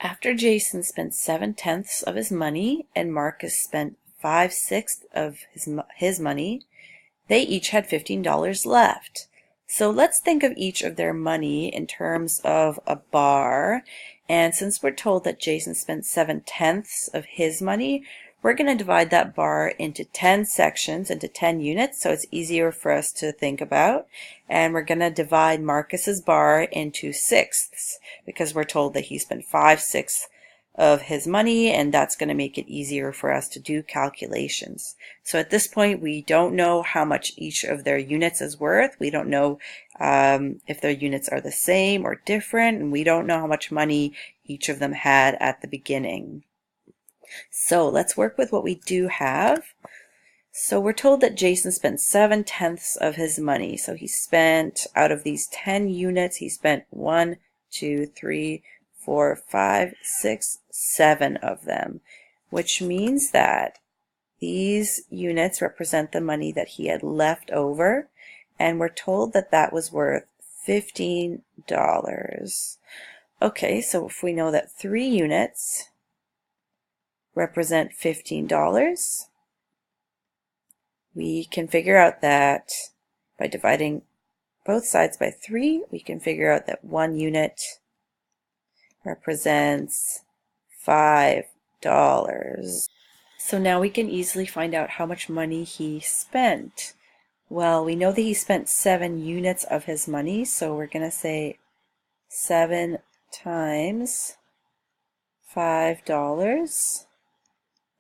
After Jason spent 7/10 of his money and Marcus spent 5/6 of his money, they each had $15 left. So let's think of each of their money in terms of a bar. And since we're told that Jason spent 7/10 of his money, we're going to divide that bar into 10 sections, into 10 units, so it's easier for us to think about. And we're going to divide Marcus's bar into sixths because we're told that he spent 5/6 of his money, and that's going to make it easier for us to do calculations. So at this point, we don't know how much each of their units is worth. We don't know if their units are the same or different, and we don't know how much money each of them had at the beginning. So let's work with what we do have. So we're told that Jason spent 7/10 of his money. So he spent, out of these 10 units, he spent 1, 2, 3, 4, 5, 6, 7 of them, which means that these units represent the money that he had left over, and we're told that that was worth $15. Okay, so if we know that 3 units represent $15, we can figure out that by dividing both sides by 3, we can figure out that 1 unit represents $5. So now we can easily find out how much money he spent. Well, we know that he spent 7 units of his money, so we're going to say 7 times $5,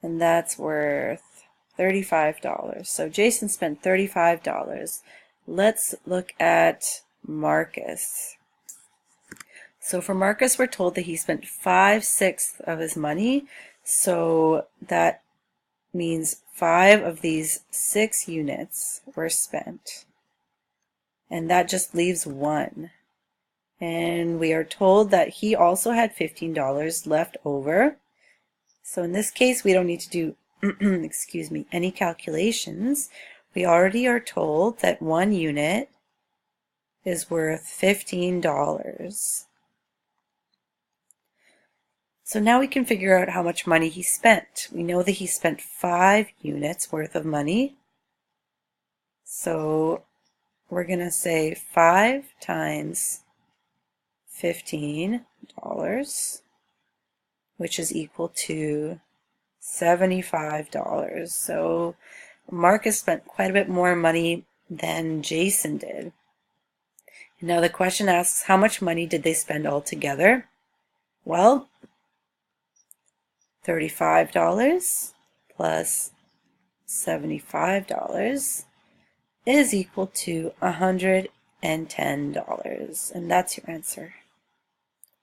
and that's worth $35. So Jason spent $35. Let's look at Marcus. So for Marcus, we're told that he spent 5/6 of his money. So that means 5 of these 6 units were spent. And that just leaves 1. And we are told that he also had $15 left over. So in this case, we don't need to do excuse me, any calculations. We already are told that 1 unit is worth $15. So now we can figure out how much money he spent. We know that he spent 5 units worth of money. So we're going to say 5 times $15, which is equal to $75. So Marcus spent quite a bit more money than Jason did. Now the question asks, how much money did they spend altogether? Well, $35 plus $75 is equal to $110, and that's your answer.